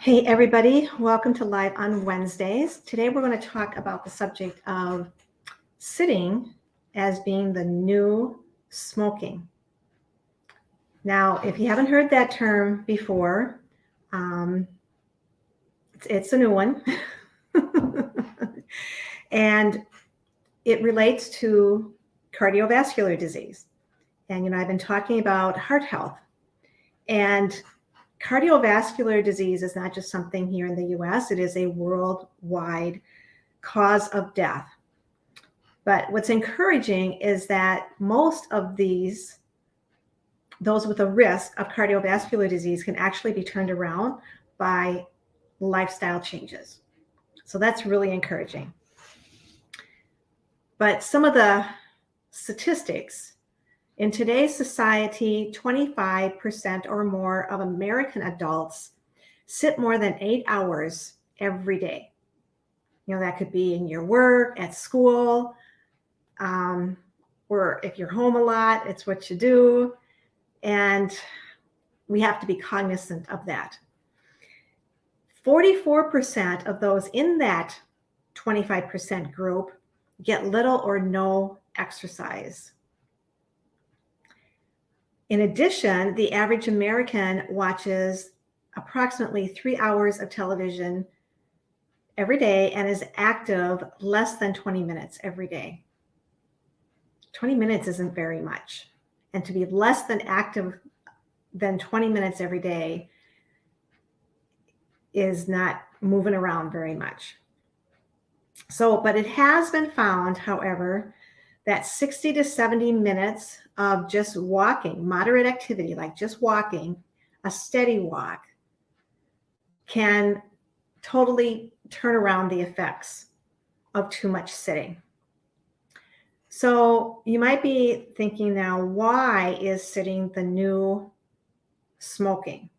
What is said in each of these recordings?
Hey everybody, welcome to Live on Wednesdays. Today we're going to talk about the subject of sitting as being the new smoking. Now, if you haven't heard that term before, it's a new one. And it relates to cardiovascular disease. And, I've been talking about heart health. And cardiovascular disease is not just something here in the US, it is a worldwide cause of death. But what's encouraging is that most of those with a risk of cardiovascular disease can actually be turned around by lifestyle changes. So that's really encouraging. But some of the statistics in today's society, 25% or more of American adults sit more than 8 hours every day. That could be in your work, at school, or if you're home a lot, it's what you do. And we have to be cognizant of that. 44% of those in that 25% group get little or no exercise. In addition, the average American watches approximately 3 hours of television every day and is active less than 20 minutes every day. 20 minutes isn't very much. And to be less than active than 20 minutes every day is not moving around very much. But it has been found, however, that 60 to 70 minutes of just walking, moderate activity, like just walking, a steady walk, can totally turn around the effects of too much sitting. So you might be thinking now, why is sitting the new smoking?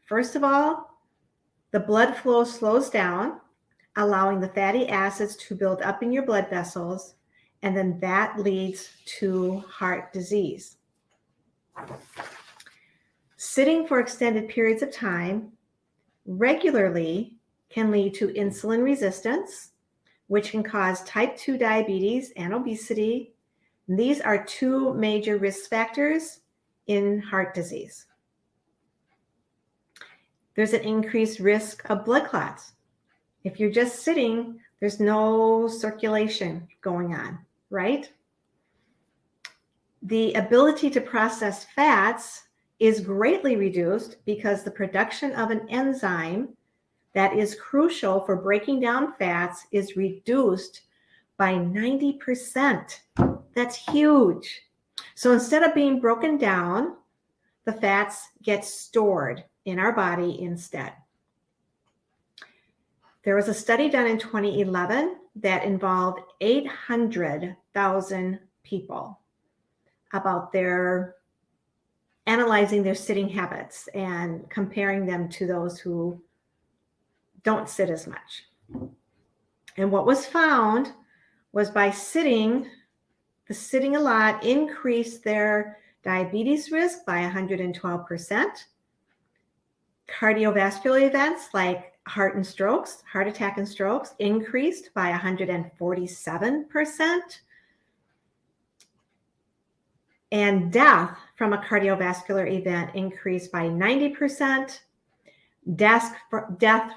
First of all, the blood flow slows down, allowing the fatty acids to build up in your blood vessels, and then that leads to heart disease. Sitting for extended periods of time regularly can lead to insulin resistance, which can cause type 2 diabetes and obesity. And these are two major risk factors in heart disease. There's an increased risk of blood clots. If you're just sitting, there's no circulation going on, right? The ability to process fats is greatly reduced because the production of an enzyme that is crucial for breaking down fats is reduced by 90%. That's huge. So instead of being broken down, the fats get stored in our body instead. There was a study done in 2011 that involved 800,000 people about analyzing their sitting habits and comparing them to those who don't sit as much. And what was found was by sitting a lot increased their diabetes risk by 112%. Cardiovascular events like heart attack and strokes increased by 147%. And death from a cardiovascular event increased by 90%. Death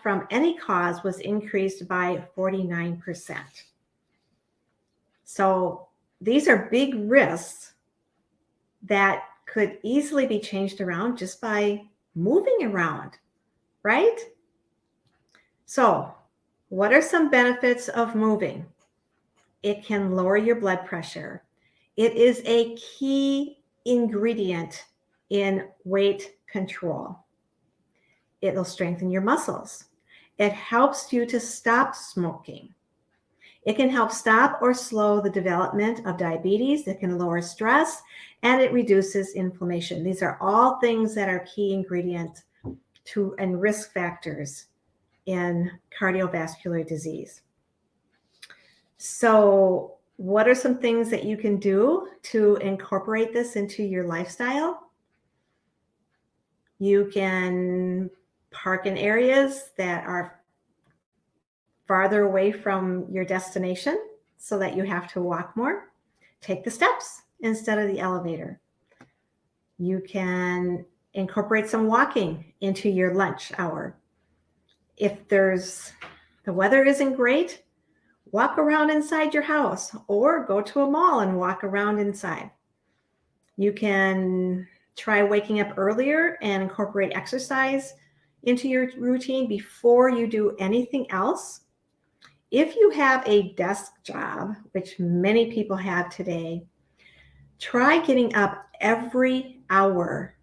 from any cause was increased by 49%. So these are big risks that could easily be changed around just by moving around, right? So what are some benefits of moving? It can lower your blood pressure. It is a key ingredient in weight control. It'll strengthen your muscles. It helps you to stop smoking. It can help stop or slow the development of diabetes. It can lower stress, and it reduces inflammation. These are all things that are key ingredients and risk factors in cardiovascular disease. So what are some things that you can do to incorporate this into your lifestyle? You can park in areas that are farther away from your destination so that you have to walk more. Take the steps instead of the elevator. You can incorporate some walking into your lunch hour. If the weather isn't great, walk around inside your house or go to a mall and walk around inside. You can try waking up earlier and incorporate exercise into your routine before you do anything else. If you have a desk job, which many people have today, try getting up every hour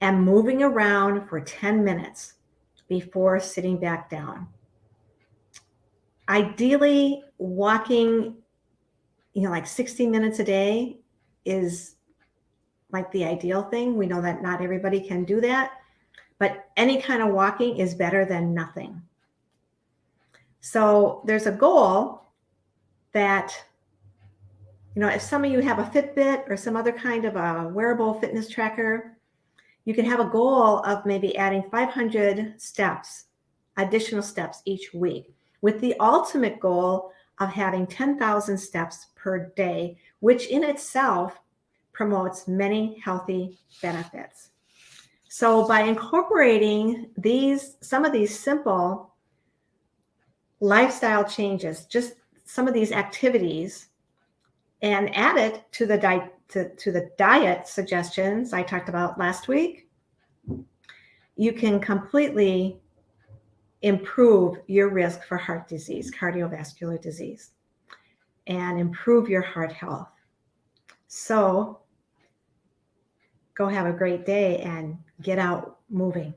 and moving around for 10 minutes before sitting back down. Ideally, walking, like 60 minutes a day is like the ideal thing. We know that not everybody can do that, but any kind of walking is better than nothing. So there's a goal that, if some of you have a Fitbit or some other kind of a wearable fitness tracker, you can have a goal of maybe adding 500 steps, additional steps each week, with the ultimate goal of having 10,000 steps per day, which in itself promotes many healthy benefits. So by incorporating some of these simple lifestyle changes, just some of these activities, and add it to the diet suggestions I talked about last week, you can completely improve your risk for heart disease, cardiovascular disease, and improve your heart health. So go have a great day and get out moving.